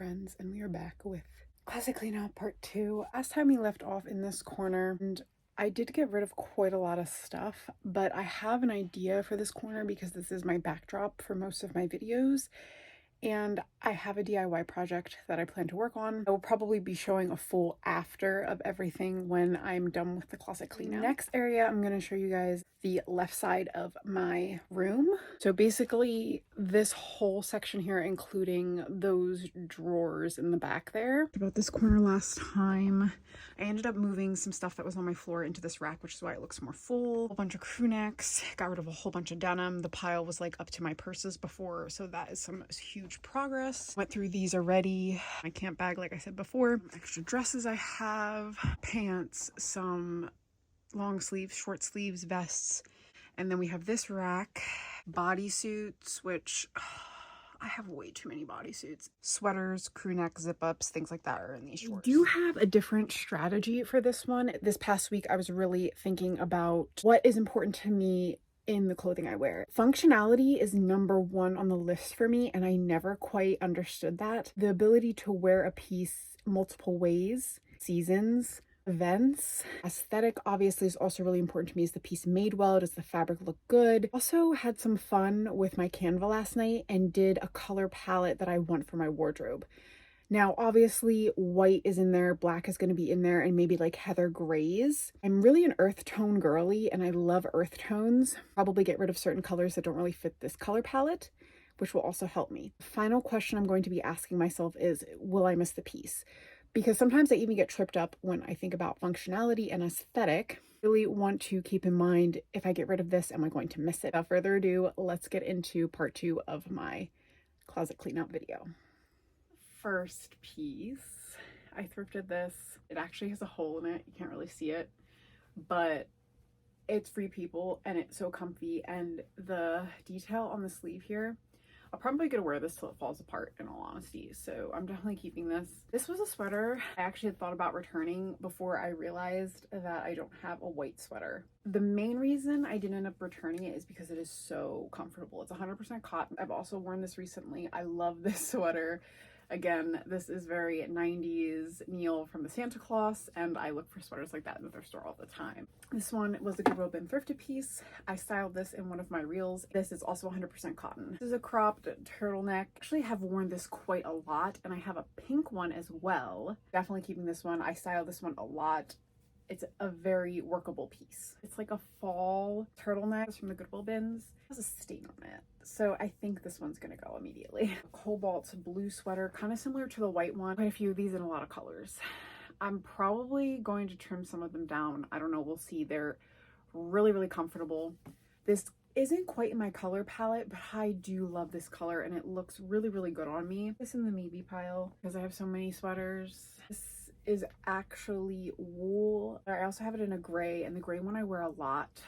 friends, and we are back with Closet Cleanout Part 2. Last time we left off in this corner, and I did get rid of quite a lot of stuff, but I have an idea for this corner because this is my backdrop for most of my videos. And I have a DIY project that I plan to work on. I will probably be showing a full after of everything when I'm done with the closet clean out. Next area, I'm going to show you guys the left side of my room. So basically this whole section here, including those drawers in the back there. About this corner last time, I ended up moving some stuff that was on my floor into this rack, which is why it looks more full. A bunch of crew necks, got rid of a whole bunch of denim. The pile was like up to my purses before, so that is some huge progress. Went through these already. My camp bag, like I said before. Extra dresses I have, pants, some long sleeves, short sleeves, vests, and then we have this rack, bodysuits, which I have way too many bodysuits. Sweaters, crew neck, zip ups, things like that are in these shorts. I do have a different strategy for this one. This past week, I was really thinking about what is important to me in the clothing I wear. Functionality is number one on the list for me, and I never quite understood that. The ability to wear a piece multiple ways, seasons, events. Aesthetic obviously is also really important to me. Is the piece made well? Does the fabric look good? Also had some fun with my Canva last night and did a color palette that I want for my wardrobe. Now, obviously, white is in there, black is going to be in there, and maybe like heather grays. I'm really an earth tone girly, and I love earth tones. Probably get rid of certain colors that don't really fit this color palette, which will also help me. Final question I'm going to be asking myself is, will I miss the piece? Because sometimes I even get tripped up when I think about functionality and aesthetic. I really want to keep in mind, if I get rid of this, am I going to miss it? Without further ado, let's get into part 2 of my closet clean out video. First piece, I thrifted this. It actually has a hole in it. You can't really see it, but it's Free People and it's so comfy. And the detail on the sleeve here, I'm probably gonna wear this till it falls apart, in all honesty. So I'm definitely keeping this. This was a sweater I actually had thought about returning before I realized that I don't have a white sweater. The main reason I didn't end up returning it is because it is so comfortable. It's 100% cotton. I've also worn this recently. I love this sweater. Again, this is very 90s Neil from the Santa Claus, and I look for sweaters like that in the thrift store all the time. This one was a Goodwill Bin thrifted piece. I styled this in one of my reels. This is also 100% cotton. This is a cropped turtleneck. I actually have worn this quite a lot, and I have a pink one as well. Definitely keeping this one. I styled this one a lot. It's a very workable piece. It's like a fall turtleneck. It's from the Goodwill bins. It has a stain on it, so I think this one's gonna go immediately. A cobalt blue sweater, kind of similar to the white one. Quite a few of these in a lot of colors. I'm probably going to trim some of them down. I don't know, we'll see. They're really, really comfortable. This isn't quite in my color palette, but I do love this color and it looks really, really good on me. This in the maybe pile because I have so many sweaters. This is actually wool. I also have it in a gray, and the gray one I wear a lot,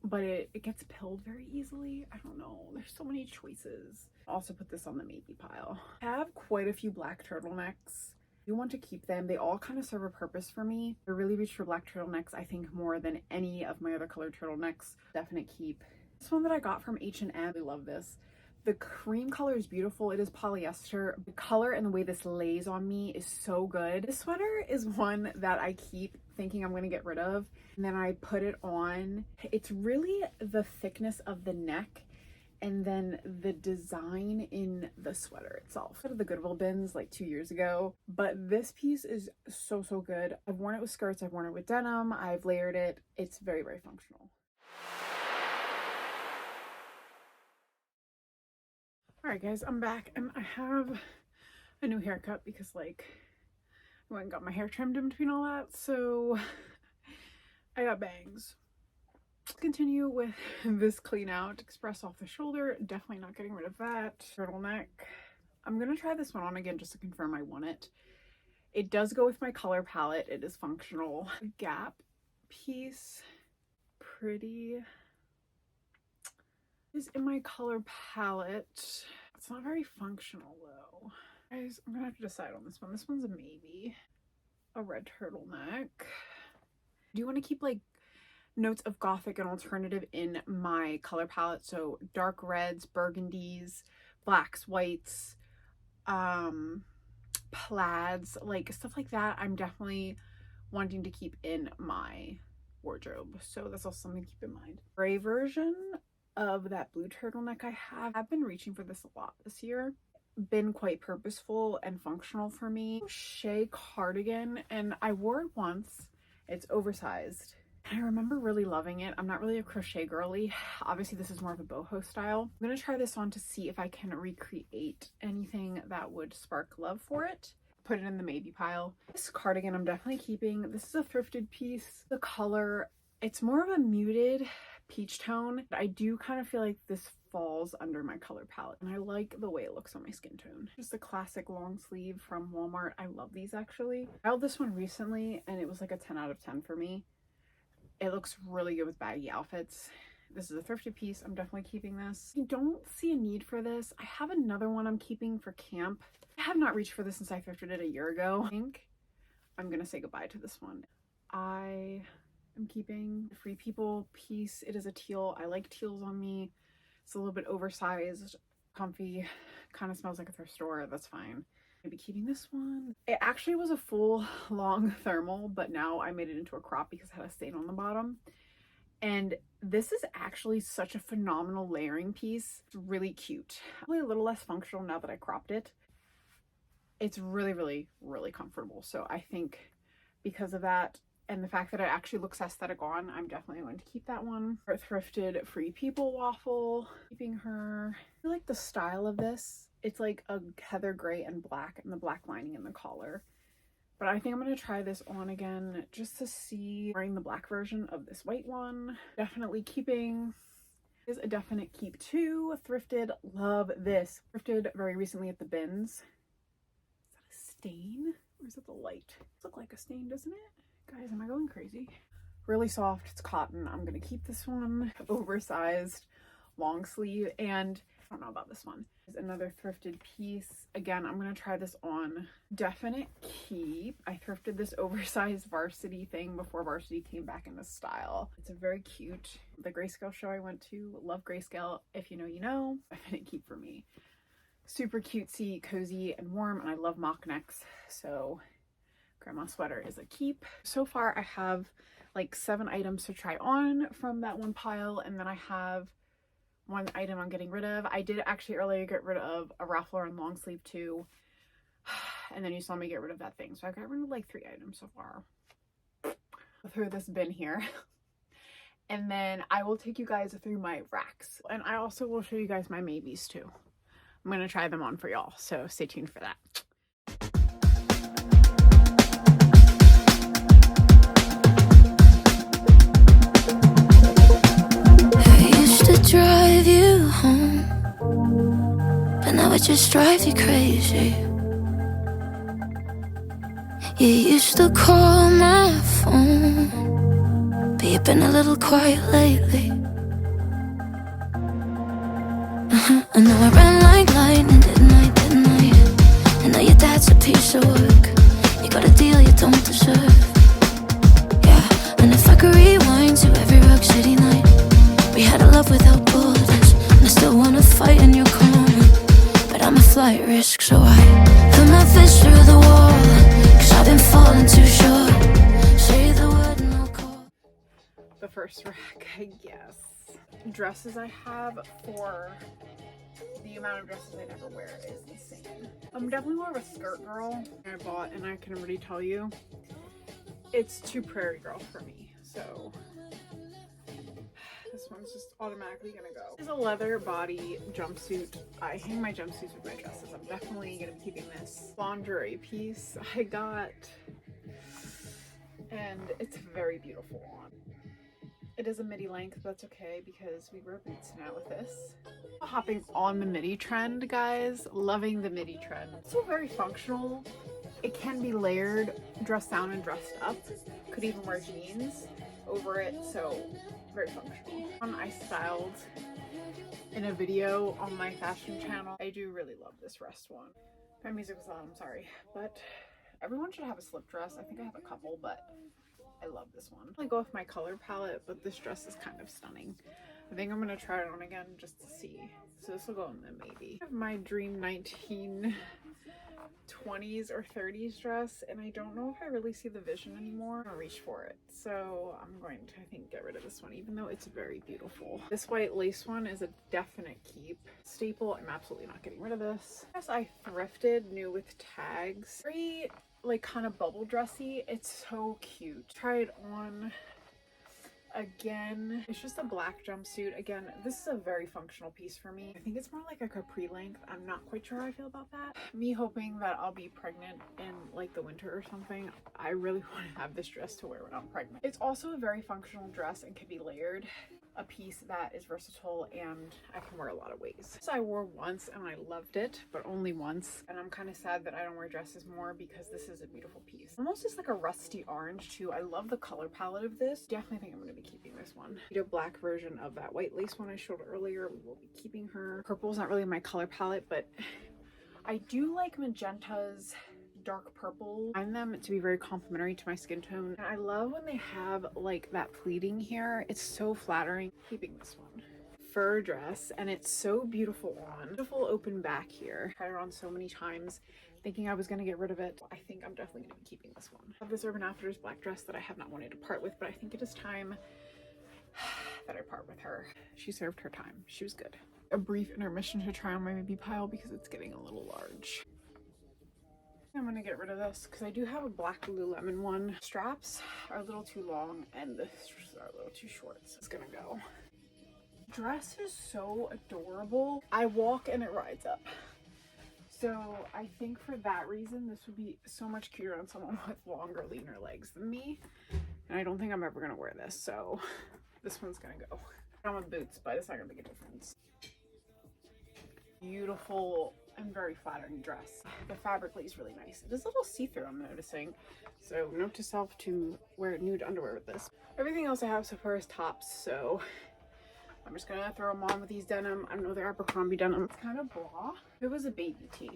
but it gets pilled very easily. I don't know, there's so many choices. Also put this on the maybe pile. I have quite a few black turtlenecks. You want to keep them. They all kind of serve a purpose for me. I really reach for black turtlenecks, I think, more than any of my other colored turtlenecks. Definite keep. This one that I got from H&M, I love this. The cream color is beautiful. It is polyester. The color and the way this lays on me is so good. This sweater is one that I keep thinking I'm going to get rid of, and then I put it on. It's really the thickness of the neck and then the design in the sweater itself. I did the Goodwill bins like 2 years ago, but this piece is so, so good. I've worn it with skirts. I've worn it with denim. I've layered it. It's very, very functional. All right, guys, I'm back and I have a new haircut because like I went and got my hair trimmed in between all that, so I got bangs. Let's continue with this clean out. Express off the shoulder, definitely not getting rid of that. Turtleneck. I'm gonna try this one on again just to confirm I want it. It does go with my color palette. It is functional. Gap piece, pretty. Is in my color palette. It's not very functional though. Guys, I'm gonna have to decide on this one. This one's a maybe. A red turtleneck. Do you want to keep like notes of gothic and alternative in my color palette? So dark reds, burgundies, blacks, whites, plaids, like stuff like that. I'm definitely wanting to keep in my wardrobe, so that's also something to keep in mind. Gray version of that blue turtleneck I have. I've been reaching for this a lot this year. Been quite purposeful and functional for me. Crochet cardigan, and I wore it once. It's oversized. I remember really loving it. I'm not really a crochet girly. Obviously, this is more of a boho style. I'm gonna try this on to see if I can recreate anything that would spark love for it. Put it in the maybe pile. This cardigan I'm definitely keeping. This is a thrifted piece. The color, it's more of a muted peach tone. I do kind of feel like this falls under my color palette, and I like the way it looks on my skin tone. Just a classic long sleeve from Walmart. I love these actually. I held this one recently and it was like a 10 out of 10 for me. It looks really good with baggy outfits. This is a thrifted piece. I'm definitely keeping this. I don't see a need for this. I have another one I'm keeping for camp. I have not reached for this since I thrifted it a year ago. I think I'm gonna say goodbye to this one. I am keeping the Free People piece. It is a teal. I like teals on me. It's a little bit oversized, comfy, kind of smells like a thrift store. That's fine. I'll be keeping this one. It actually was a full long thermal, but now I made it into a crop because it had a stain on the bottom. And this is actually such a phenomenal layering piece. It's really cute. Probably a little less functional now that I cropped it. It's really, really, really comfortable. So I think because of that, and the fact that it actually looks aesthetic on, I'm definitely going to keep that one. Our thrifted Free People waffle, keeping her. I feel like the style of this, it's like a heather gray and black, and the black lining in the collar. But I think I'm going to try this on again just to see. Wearing the black version of this white one. Definitely keeping. Is a definite keep too. Thrifted, love this. Thrifted very recently at the bins. Is that a stain? Or is it the light? It looks like a stain, doesn't it? Guys, am I going crazy? Really soft, it's cotton. I'm gonna keep this one. Oversized, long sleeve, and I don't know about this one. There's another thrifted piece. Again, I'm gonna try this on. Definite keep. I thrifted this oversized varsity thing before varsity came back into style. It's a very cute. The grayscale show I went to, love grayscale. If you know, you know. Definite keep for me. Super cutesy, cozy, and warm, and I love mock necks, so grandma sweater is a keep. So far I have like 7 items to try on from that one pile, and then I have one item I'm getting rid of. I did actually earlier get rid of a Ralph Lauren long sleeve too, and then you saw me get rid of that thing, so I got rid of like 3 items so far. I'll throw this bin here and then I will take you guys through my racks, and I also will show you guys my maybes too. I'm gonna try them on for y'all, so stay tuned for that. Drive you home, but now it just drives you crazy. You used to call my phone, but you've been a little quiet lately. I know I ran like lightning, didn't I? And now your dad's a piece of work. You got a deal you don't deserve. Yeah, and if I could rewind to every Rock City night, we had a love without borders, and I still wanna fight in your corner, but I'm a flight risk, so I put my fist through the wall, 'cause I've been falling too short. Say the word and I'll call. The first rack, I guess. Dresses I have for the amount of dresses I never wear is insane. I'm definitely more of a skirt girl. I bought, and I can already tell you, it's too prairie girl for me, so this one's just automatically gonna go. This is a leather body jumpsuit. I hang my jumpsuits with my dresses. I'm definitely gonna be keeping this lingerie piece I got, and it's very beautiful on. It is a midi length, but that's okay because we wear boots now with this. Hopping on the midi trend, guys. Loving the midi trend. It's so very functional. It can be layered, dressed down and dressed up. Could even wear jeans over it, so very functional. One I styled in a video on my fashion channel. I do really love this rest one. My music was loud, I'm sorry, but everyone should have a slip dress. I think I have a couple, but I love this one. I go with my color palette, but this dress is kind of stunning. I think I'm gonna try it on again just to see. So this will go in the maybe. I have my Dream 19 20s or 30s dress, and I don't know if I really see the vision anymore. I'm gonna reach for it. So I'm going to, I think, get rid of this one, even though it's very beautiful. This white lace one is a definite keep. Staple, I'm absolutely not getting rid of this. Yes, I thrifted, new with tags. Very like kind of bubble dressy. It's so cute. Try it on. Again, it's just a black jumpsuit. Again, this is a very functional piece for me. I think it's more like a capri length. I'm not quite sure how I feel about that. Me hoping that I'll be pregnant in like the winter or something. I really want to have this dress to wear when I'm pregnant. It's also a very functional dress and can be layered. A piece that is versatile and I can wear a lot of ways. So I wore once and I loved it, but only once. And I'm kind of sad that I don't wear dresses more because this is a beautiful piece. Almost just like a rusty orange too. I love the color palette of this. Definitely think I'm going to be keeping this one. A black version of that white lace one I showed earlier. We will be keeping her. Purple's not really my color palette, but I do like magentas, dark purple. I find them to be very complimentary to my skin tone. And I love when they have like that pleating here. It's so flattering. Keeping this one. Fur dress, and it's so beautiful on. Beautiful open back here. Tried it on so many times thinking I was going to get rid of it. I think I'm definitely going to be keeping this one. I have this Urban Outfitters black dress that I have not wanted to part with, but I think it is time that I part with her. She served her time. She was good. A brief intermission to try on my baby pile because it's getting a little large. I'm gonna get rid of this because I do have a black Lululemon one. Straps are a little too long and the straps are a little too short, so it's gonna go. Dress is so adorable. I walk and it rides up. So I think for that reason, this would be so much cuter on someone with longer, leaner legs than me. And I don't think I'm ever gonna wear this, so this one's gonna go. I'm with boots, but it's not gonna make a difference. Beautiful and very flattering dress. The fabric lays really nice. It is a little see-through, I'm noticing. So note to self to wear nude underwear with this. Everything else I have so far is tops, so I'm just gonna throw them on with these denim. I don't know, they're Abercrombie denim. It's kind of blah. It was a baby tee.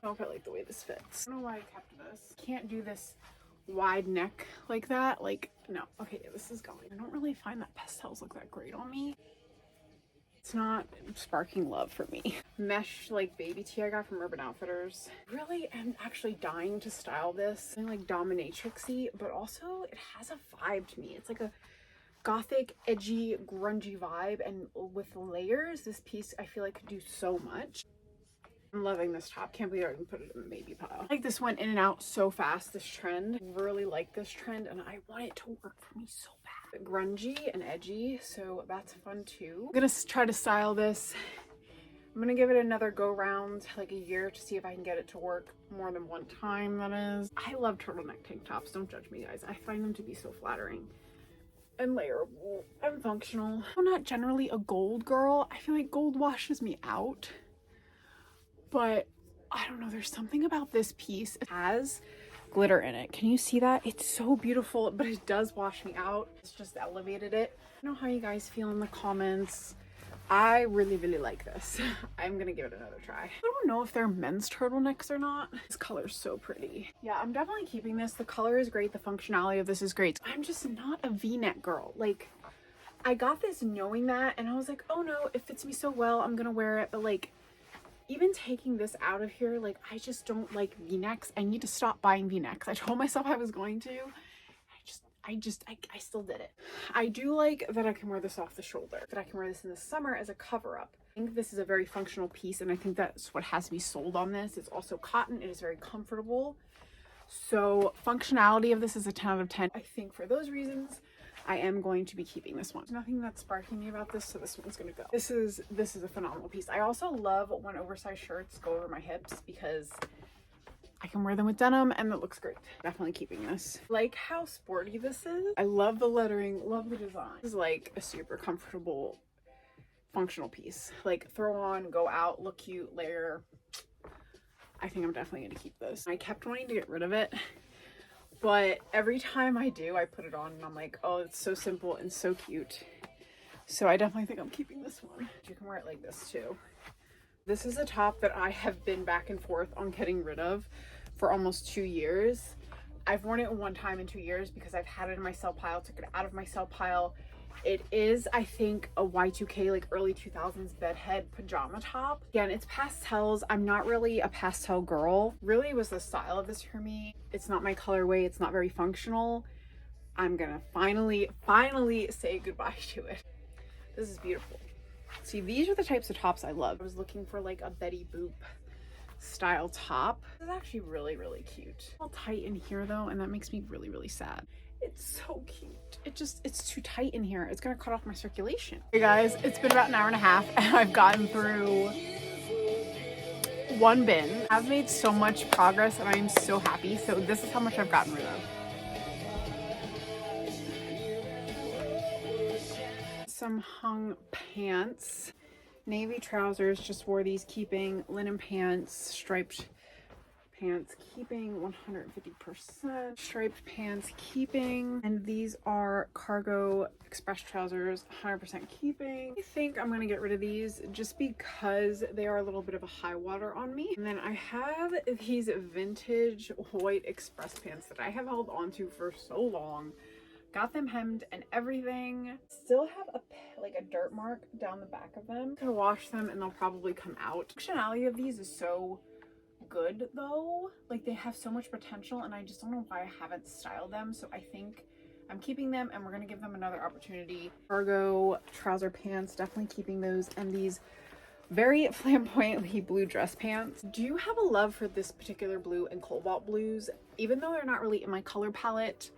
I don't feel like the way this fits. I don't know why I kept this. Can't do this wide neck like that. Like, no. Okay, this is going. I don't really find that pastels look that great on me. It's not sparking love for me. Mesh like baby tee I got from Urban Outfitters. Really am actually dying to style this. I'm like dominatrixy, but also it has a vibe to me. It's like a gothic, edgy, grungy vibe, and with layers, this piece I feel like could do so much. I'm loving this top. Can't believe I can put it in the baby pile. Like this went in and out so fast, this trend. Really like this trend and I want it to work for me so bad. Grungy and edgy, so that's fun too. I'm gonna try to style this. I'm gonna give it another go round, like a year, to see if I can get it to work more than one time, that is. I love turtleneck tank tops, don't judge me guys. I find them to be so flattering and layerable and functional. I'm not generally a gold girl. I feel like gold washes me out. But I don't know, there's something about this piece. It has glitter in it. Can you see that? It's so beautiful, but it does wash me out. It's just elevated it. I don't know how you guys feel in the comments. I really, really like this. I'm gonna give it another try. I don't know if they're men's turtlenecks or not. This color's so pretty. Yeah, I'm definitely keeping this. The color is great. The functionality of this is great. I'm just not a V-neck girl. Like, I got this knowing that, and I was like, oh no, it fits me so well. I'm gonna wear it, but like, even taking this out of here, like, I just don't like V-necks. I need to stop buying V-necks. I told myself I was going to. I still did it. I do like that I can wear this off the shoulder, that I can wear this in the summer as a cover-up. I think this is a very functional piece, and I think that's what has to be sold on this. It's also cotton. It is very comfortable. So functionality of this is a 10 out of 10. I think for those reasons, I am going to be keeping this one. There's nothing that's sparking me about this, so this one's gonna go. This is a phenomenal piece. I also love when oversized shirts go over my hips because I can wear them with denim and it looks great. Definitely keeping this. Like how sporty this is. I love the lettering, love the design. This is like a super comfortable, functional piece. Like throw on, go out, look cute, layer. I think I'm definitely gonna keep this. I kept wanting to get rid of it, but every time I do, I put it on and I'm like, oh, it's so simple and so cute. So I definitely think I'm keeping this one. You can wear it like this too. This is a top that I have been back and forth on getting rid of for almost 2 years. I've worn it one time in 2 years because I've had it in my sell pile, took it out of my sell pile, It is, I think, a Y2K, like early 2000s bedhead pajama top. Again, it's pastels. I'm not really a pastel girl. Really was the style of this for me. It's not my colorway. It's not very functional. I'm gonna finally say goodbye to it. This is beautiful. See, these are the types of tops I love. I was looking for like a Betty Boop style top. This is actually really cute. It's a little tight in here though, and that makes me really sad. It's so cute. It's too tight in here. It's gonna cut off my circulation. Hey guys, it's been about an hour and a half and I've gotten through one bin. I've made so much progress and I'm so happy. So this is how much I've gotten rid of. Some hung pants. Navy trousers, just wore these, keeping. Linen pants, striped pants, keeping 150%. Striped pants, keeping. And these are cargo express trousers, 100% keeping. I think I'm gonna get rid of these just because they are a little bit of a high water on me. And then I have these vintage white express pants that I have held onto for so long. Got them hemmed and everything. Still have like a dirt mark down the back of them. I'm gonna wash them and they'll probably come out. The functionality of these is so good though. Like they have so much potential and I just don't know why I haven't styled them. So I think I'm keeping them and we're gonna give them another opportunity. Cargo trouser pants, definitely keeping those. And these very flamboyantly blue dress pants. Do you have a love for this particular blue and cobalt blues? Even though they're not really in my color palette,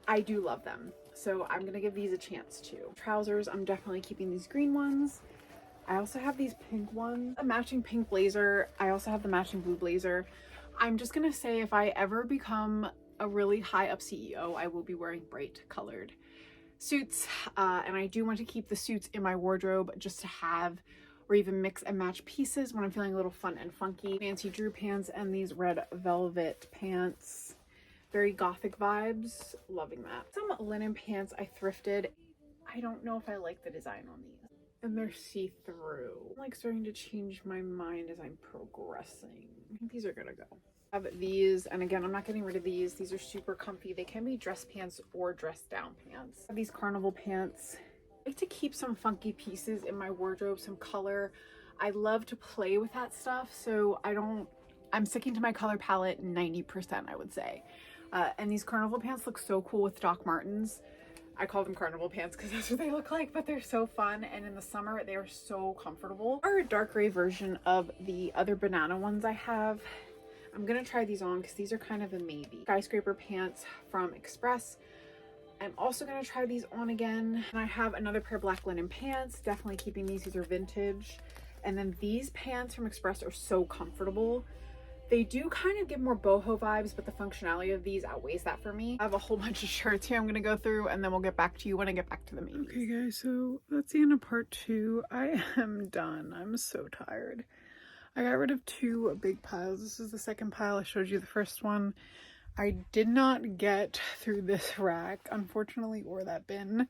I do love them, so I'm gonna give these a chance too. Trousers, I'm definitely keeping these green ones. I also have these pink ones, a matching pink blazer. I also have the matching blue blazer. I'm just gonna say if I ever become a really high up CEO, I will be wearing bright colored suits, and I do want to keep the suits in my wardrobe just to have or even mix and match pieces when I'm feeling a little fun and funky. Fancy Drew pants and these red velvet pants. Very gothic vibes, loving that. Some linen pants I thrifted. I don't know if I like the design on these. And they're see-through. I'm like starting to change my mind as I'm progressing. I think these are gonna go. I have these, and again, I'm not getting rid of these. These are super comfy. They can be dress pants or dress down pants. I have these carnival pants. I like to keep some funky pieces in my wardrobe, some color. I love to play with that stuff, so I'm sticking to my color palette 90%, I would say. And these carnival pants look so cool with Doc Martens. I call them carnival pants because that's what they look like, but they're so fun. And in the summer, they are so comfortable. Or a dark gray version of the other banana ones I have. I'm gonna try these on because these are kind of a maybe. Skyscraper pants from Express. I'm also gonna try these on again. And I have another pair of black linen pants, definitely keeping these. These are vintage. And then these pants from Express are so comfortable. They do kind of give more boho vibes, but the functionality of these outweighs that for me. I have a whole bunch of shirts here I'm gonna go through, and then we'll get back to you when I get back to the main. Okay guys, so that's the end of part 2. I am done. I'm so tired. I got rid of 2 big piles. This is the second pile. I showed you the first one. I did not get through this rack, unfortunately, or that bin.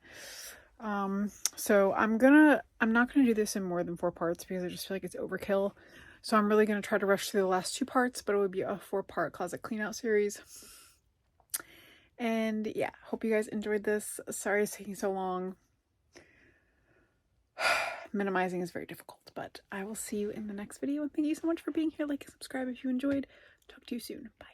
So I'm not gonna do this in more than 4 parts because I just feel like it's overkill. So I'm really going to try to rush through the last 2 parts, but it would be a 4-part closet clean out series. And yeah, hope you guys enjoyed this. Sorry it's taking so long. Minimizing is very difficult, but I will see you in the next video. And thank you so much for being here. Like and subscribe if you enjoyed. Talk to you soon. Bye.